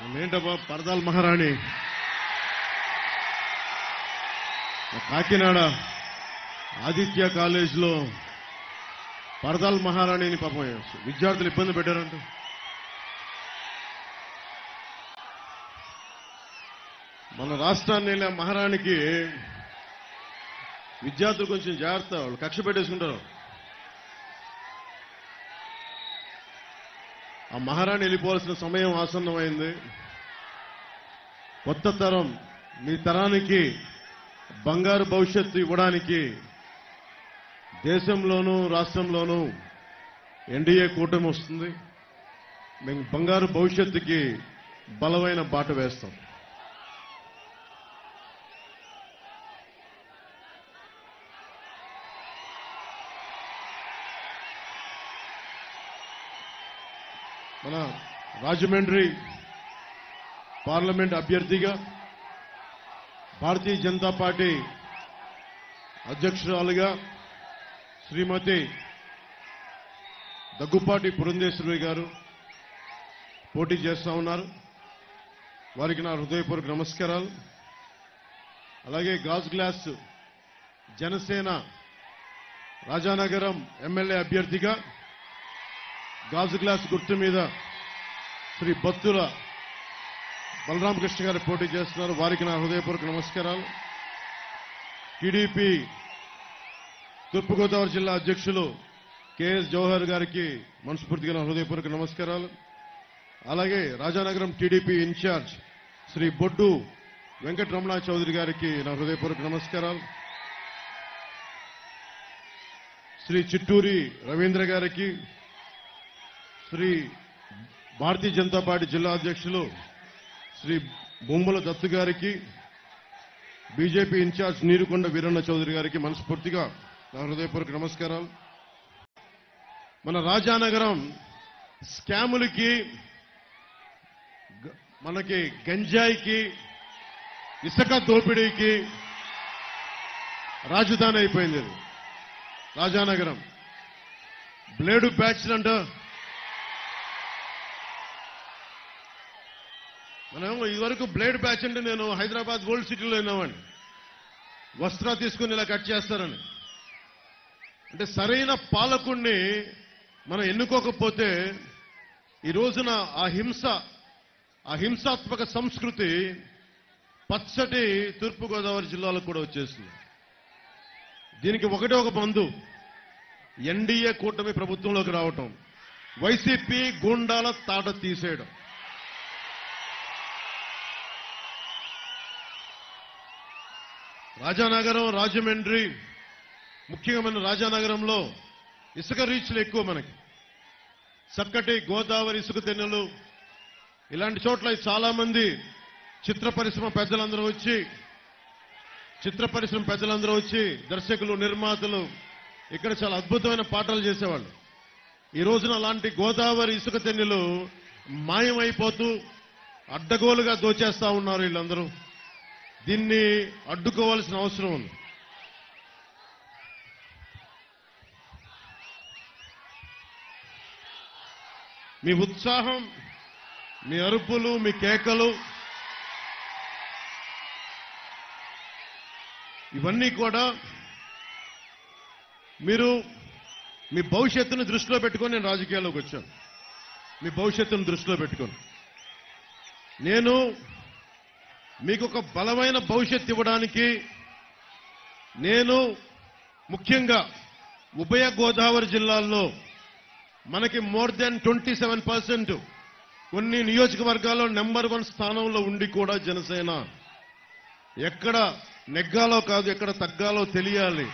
ఏంటబ్బా పరదాల మహారాణి కాకినాడ ఆదిత్య కాలేజీలో పరదాల మహారాణిని పాపం విద్యార్థులు ఇబ్బంది పెట్టారంట. మన రాష్ట్రాన్ని వెళ్ళే మహారాణికి విద్యార్థులు కొంచెం జాగ్రత్త, వాళ్ళు కక్ష పెట్టేసుకుంటారు. ఆ మహారాణి వెళ్ళిపోవాల్సిన సమయం ఆసన్నమైంది. కొత్త తరం, మీ తరానికి బంగారు భవిష్యత్తు ఇవ్వడానికి దేశంలోనూ రాష్ట్రంలోనూ ఎన్డీఏ కూటమి వస్తుంది. మేము బంగారు భవిష్యత్తుకి బలమైన బాట వేస్తాం. మన రాజమండ్రి పార్లమెంట్ అభ్యర్థిగా భారతీయ జనతా పార్టీ అధ్యక్షురాలుగా శ్రీమతి దగ్గుపాటి పురంధేశ్వరి గారు పోటీ చేస్తా ఉన్నారు. వారికి నా హృదయపూర్వక నమస్కారాలు. అలాగే గాజు గ్లాస్ జనసేన రాజానగరం ఎమ్మెల్యే అభ్యర్థిగా గాజు గ్లాస్ గుర్తు మీద శ్రీ బత్తుల బలరామకృష్ణ గారు పోటీ చేస్తున్నారు. వారికి నా హృదయపూర్వక నమస్కారాలు. టీడీపీ తూర్పుగోదావరి జిల్లా అధ్యక్షులు కెఎస్ జవహర్ గారికి మనస్ఫూర్తిగా నా హృదయపూర్వక నమస్కారాలు. అలాగే రాజానగరం టీడీపీ ఇన్ఛార్జ్ శ్రీ బొడ్డు వెంకటరమణ చౌదరి గారికి నా హృదయపూర్వక నమస్కారాలు. శ్రీ చిట్టూరి రవీంద్ర గారికి, శ్రీ భారతీయ జనతా పార్టీ జిల్లా అధ్యక్షులు శ్రీ బొమ్మల దత్తు గారికి, బీజేపీ ఇన్ఛార్జ్ నీరుకొండ వీరన్న చౌదరి గారికి మనస్ఫూర్తిగా నా హృదయపూర్వక నమస్కారాలు. మన రాజానగరం స్కాములకి, మనకి గంజాయికి, ఇసుక దోపిడీకి రాజధాని అయిపోయింది. రాజానగరం బ్లేడు బ్యాచ్ అంట. మనం ఇదివరకు బ్లేడ్ బ్యాచ్ అంటే నేను హైదరాబాద్ ఓల్డ్ సిటీలో విన్నామండి. వస్త్రా తీసుకుని ఇలా కట్ చేస్తారని. అంటే సరైన పాలకుణ్ణి మనం ఎన్నుకోకపోతే ఈ రోజున ఆ హింసాత్మక సంస్కృతి పచ్చటి తూర్పుగోదావరి జిల్లాలో కూడా వచ్చేసింది. దీనికి ఒకటే ఒక మందు, ఎన్డీఏ కూటమి ప్రభుత్వంలోకి రావటం, వైసీపీ గూండాల తాట తీసేయడం. రాజానగరం, రాజమండ్రి, ముఖ్యంగా మన రాజానగరంలో ఇసుక రీచ్లు ఎక్కువ. మనకి చక్కటి గోదావరి ఇసుక తెన్నెలు, ఇలాంటి చోట్ల చాలా మంది చిత్ర పరిశ్రమ పెద్దలందరూ వచ్చి దర్శకులు, నిర్మాతలు ఇక్కడ చాలా అద్భుతమైన పాటలు చేసేవాళ్ళు. ఈ రోజున అలాంటి గోదావరి ఇసుక తెన్నెలు మాయమైపోతూ అడ్డగోలుగా దోచేస్తా ఉన్నారు వీళ్ళందరూ. దీన్ని అడ్డుకోవాల్సిన అవసరం ఉంది. మీ ఉత్సాహం, మీ అరుపులు, మీ కేకలు ఇవన్నీ కూడా మీరు మీ భవిష్యత్తును దృష్టిలో పెట్టుకొని నేను రాజకీయాల్లోకి వచ్చాను. మీ భవిష్యత్తును దృష్టిలో పెట్టుకొని నేను మీకు ఒక బలమైన భవిష్యత్తు ఇవ్వడానికి, నేను ముఖ్యంగా ఉభయ గోదావరి జిల్లాల్లో మనకి మోర్ దెన్ 27%, కొన్ని నియోజకవర్గాల్లో నెంబర్ 1 స్థానంలో ఉండి కూడా జనసేన ఎక్కడ నెగ్గాలో కాదు, ఎక్కడ తగ్గాలో తెలియాలి.